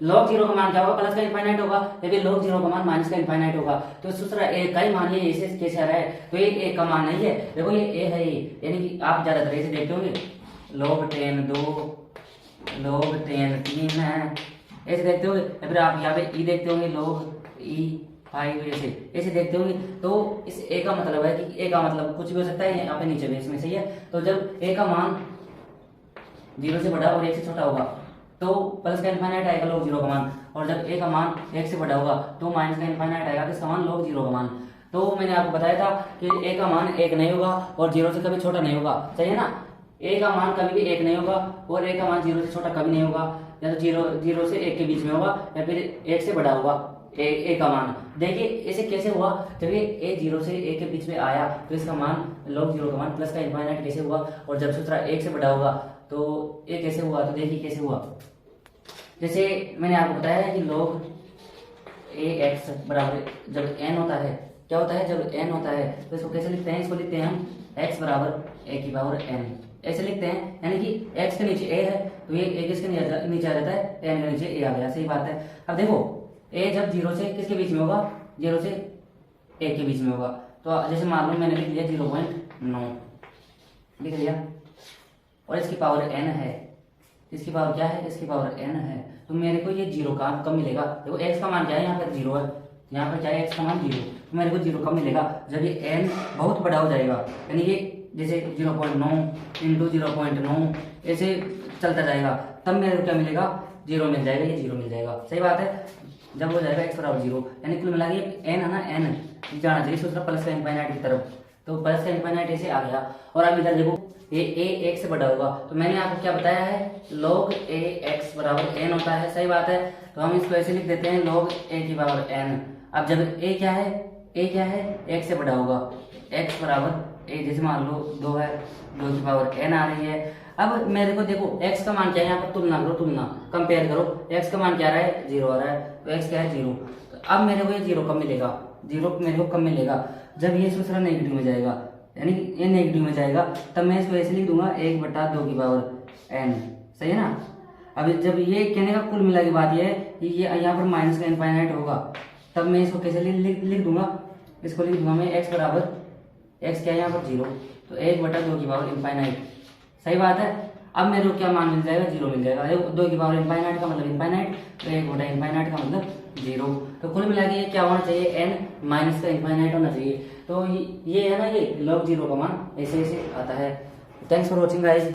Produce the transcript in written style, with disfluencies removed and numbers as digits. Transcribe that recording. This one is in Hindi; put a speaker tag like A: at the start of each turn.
A: log जीरो का मान क्या होगा, प्लस का इनफाइनाइट होगा, या फिर log जीरो का मान माइनस का इनफाइनाइट होगा। तो सूत्र ए का ही मान ये ऐसे कैसे आ रहा है, तो ये ए का मान नहीं है। देखो ये ए है, यानी कि आप ज्यादातर ऐसे देखते होंगे log 10 2, log 10 3 है, ऐसे देखते होंगे। या फिर आप यहाँ पे ई देखते होंगे log ई 5, ऐसे देखते होंगे। तो इस ए का मतलब है कि ए का मतलब कुछ भी हो सकता है, यहाँ पे नीचे भी इसमें सही है। तो जब ए का मान 0 से बड़ा और 1 से छोटा होगा तो प्लस का इनफाइनाइट आएगा log जीरो का मान, और जब ए का मान 1 से बड़ा होगा तो माइनस का इनफाइनाइट आएगा किसका मान, log जीरो का मान। तो मैंने आपको बताया था कि ए का मान 1 नहीं होगा और 0 से कभी छोटा नहीं होगा, सही है ना। ए का मान कभी भी 1 नहीं होगा और ए का मान 0 से छोटा कभी नहीं होगा, या तो 0 से 1 के बीच में होगा या फिर 1 से बड़ा होगा ए का मान। देखिए इसे कैसे हुआ, जब ये ए 0 से 1 के बीच में आया तो इसका मान log जीरो का मान प्लस का इनफाइनाइट कैसे हुआ, और जब सूत्र 1 से बड़ा होगा तो ये कैसे हुआ। तो देखिए कैसे हुआ, जैसे मैंने आपको बताया है कि log ए एक्स बराबर जब n होता है, क्या होता है जब n होता है तो इसको कैसे लिखते हैं, इसको लिखते हैं हम x बराबर a की पावर n, ऐसे लिखते हैं। यानी कि x के नीचे a है तो ये a किसके नीचे आ जाता है, n के नीचे a आ गया, सही बात है। अब देखो a जब 0 से किसके बीच में होगा, 0 से 1 के बीच में होगा। तो जैसे मान लो मैंने लिख लिया 0.9 लिख लिया, और इसकी पावर n है, इसकी पावर क्या है, इसकी पावर n है। तो मेरे को ये 0 का कब मिलेगा, देखो x का मान क्या है, यहाँ पर 0 है, यहाँ पर क्या है x का मान 0, तो मेरे को 0 कब मिलेगा, जब ये n बहुत बड़ा हो जाएगा। यानी ये जैसे 0.9 इंटू 0.9 ऐसे चलता जाएगा, तब मेरे को क्या मिलेगा, 0 मिल जाएगा, ये 0 मिल जाएगा, सही बात है। जब हो जाएगा x बराबर 0, यानी कुल मिला के n है ना, n जाना चाहिए सूत्र प्लस का इनफाइनाइट की तरफ, तो प्लस का इनफाइनाइट ऐसे आ गया। और अब इधर देखो ये a 1 से बड़ा होगा, तो मैंने आपको क्या बताया है, log a x बराबर n होता है, सही बात है। तो हम इसको ऐसे लिख देते हैं log a की पावर n। अब जब a क्या है, a क्या है, 1 से बड़ा होगा, x बराबर a, जैसे मान लो 2 है, 2 की पावर n आ रही है। अब मेरे को देखो x का मान क्या है, यहाँ पर तुलना करो, तुलना कंपेयर करो, x का मान क्या आ रहा है, 0 आ रहा है, तो x क्या है 0। तो अब मेरे को ये 0 कब मिलेगा, 0 मेरे को कब मिलेगा, जब ये सूत्र नेगेटिव में जाएगा, यानी ये नेगेटिव में जाएगा, तब मैं इसको ऐसे लिख दूंगा 1/2 की पावर n, सही है ना। अब जब ये कहने का कुल मिला की बात ये है कि ये यहाँ पर माइनस का इनफाइनाइट होगा, तब मैं इसको कैसे लिख दूंगा, इसको लिख दूंगा मैं x बराबर, x क्या है यहाँ पर 0, तो 1/2 की पावर इनफाइनाइट, सही बात है। अब मेरे को क्या मान मिल जाएगा, 0 मिल जाएगा। 2 की पावर इनफाइनाइट का मतलब इनफाइनाइट, तो 1/इनफाइनाइट का मतलब 0। तो कुल मिला के ये क्या होना चाहिए, n माइनस का इनफाइनाइट होना चाहिए। तो ये है ना, ये log जीरो का मान ऐसे ऐसे आता है। Thanks for watching guys.